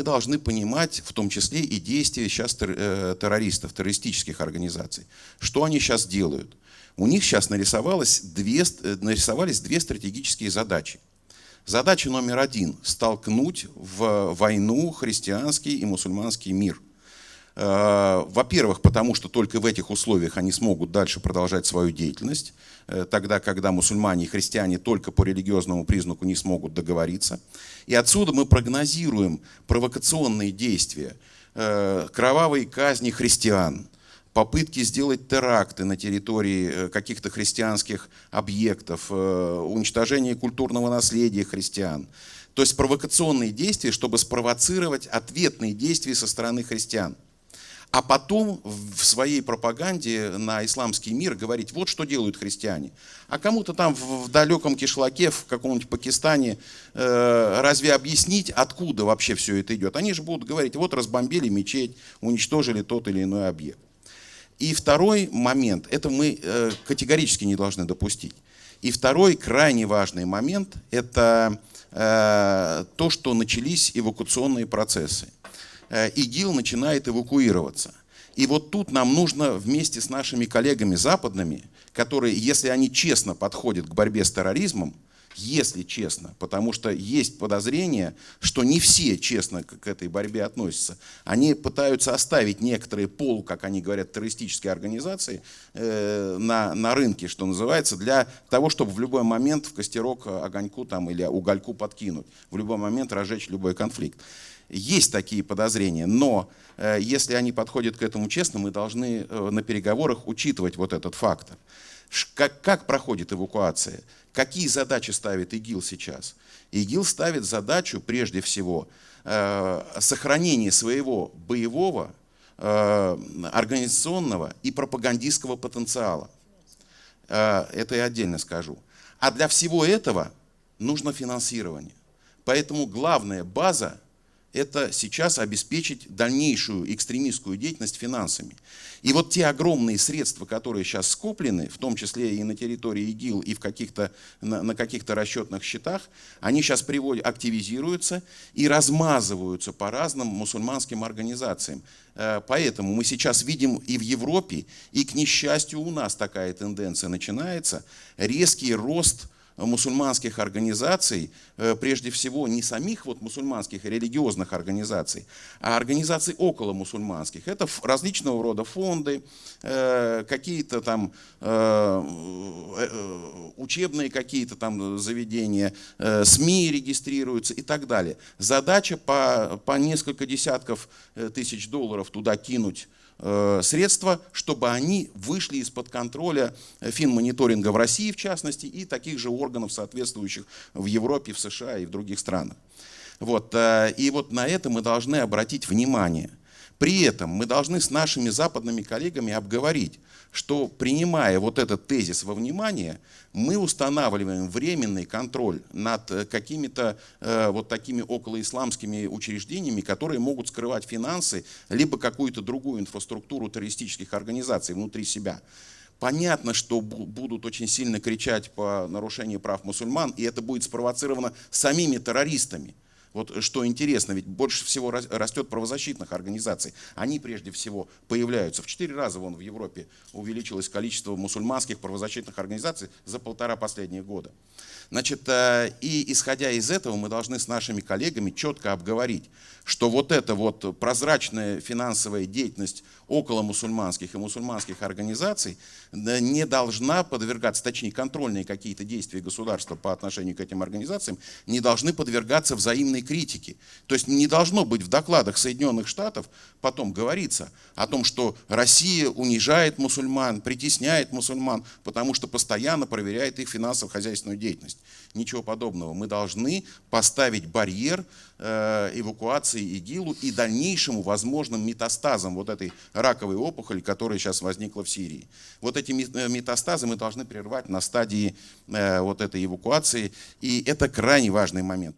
мы должны понимать в том числе и действия сейчас террористов, террористических организаций. Что они сейчас делают? У них сейчас нарисовались две стратегические задачи. Задача номер один – столкнуть в войну христианский и мусульманский мир. Во-первых, потому что только в этих условиях они смогут дальше продолжать свою деятельность, тогда, когда мусульмане и христиане только по религиозному признаку не смогут договориться. И отсюда мы прогнозируем провокационные действия, кровавые казни христиан, попытки сделать теракты на территории каких-то христианских объектов, уничтожение культурного наследия христиан. То есть провокационные действия, чтобы спровоцировать ответные действия со стороны христиан. А потом в своей пропаганде на исламский мир говорить, вот что делают христиане. А кому-то там в далеком кишлаке, в каком-нибудь Пакистане, разве объяснить, откуда вообще все это идет? Они же будут говорить, вот разбомбили мечеть, уничтожили тот или иной объект. И второй момент, это мы категорически не должны допустить. И второй крайне важный момент, это то, что начались эвакуационные процессы. ИГИЛ начинает эвакуироваться. И вот тут нам нужно вместе с нашими коллегами западными, которые, если они честно подходят к борьбе с терроризмом, если честно, потому что есть подозрение, что не все честно к этой борьбе относятся. Они пытаются оставить некоторые как они говорят, террористические организации на рынке, что называется, для того, чтобы в любой момент в костерок огоньку там, или угольку подкинуть, в любой момент разжечь любой конфликт. Есть такие подозрения, но если они подходят к этому честно, мы должны на переговорах учитывать вот этот фактор. Как проходит эвакуация? Какие задачи ставит ИГИЛ сейчас? ИГИЛ ставит задачу, прежде всего, сохранения своего боевого, организационного и пропагандистского потенциала. Это я отдельно скажу. А для всего этого нужно финансирование. Поэтому главная база – это сейчас обеспечить дальнейшую экстремистскую деятельность финансами. И вот те огромные средства, которые сейчас скоплены, в том числе и на территории ИГИЛ, и на каких-то расчетных счетах, они сейчас активизируются и размазываются по разным мусульманским организациям. Поэтому мы сейчас видим и в Европе, и, к несчастью, у нас такая тенденция начинается, резкий рост мусульманских организаций, прежде всего не самих вот мусульманских и религиозных организаций, а организаций около мусульманских. Это различного рода фонды, какие-то там учебные какие-то там заведения, СМИ регистрируются и так далее. Задача по несколько десятков тысяч долларов туда кинуть средства, чтобы они вышли из-под контроля финмониторинга в России, в частности, и таких же органов, соответствующих в Европе, в США и в других странах. Вот. И вот на это мы должны обратить внимание. При этом мы должны с нашими западными коллегами обговорить, что, принимая вот этот тезис во внимание, мы устанавливаем временный контроль над какими-то вот такими околоисламскими учреждениями, которые могут скрывать финансы, либо какую-то другую инфраструктуру террористических организаций внутри себя. Понятно, что будут очень сильно кричать по нарушению прав мусульман, и это будет спровоцировано самими террористами. Вот что интересно, ведь больше всего растет правозащитных организаций. Они прежде всего появляются. В 4 раза вон в Европе увеличилось количество мусульманских правозащитных организаций за 1,5 последних года. Значит, и исходя из этого мы должны с нашими коллегами четко обговорить, что вот эта вот прозрачная финансовая деятельность около мусульманских и мусульманских организаций не должна подвергаться, точнее контрольные какие-то действия государства по отношению к этим организациям не должны подвергаться взаимной критике. То есть не должно быть в докладах Соединенных Штатов потом говориться о том, что Россия унижает мусульман, притесняет мусульман, потому что постоянно проверяет их финансово-хозяйственную деятельность. Ничего подобного. Мы должны поставить барьер эвакуации ИГИЛу и дальнейшему возможным метастазам вот этой раковой опухоли, которая сейчас возникла в Сирии. Вот эти метастазы мы должны прервать на стадии вот этой эвакуации, и это крайне важный момент.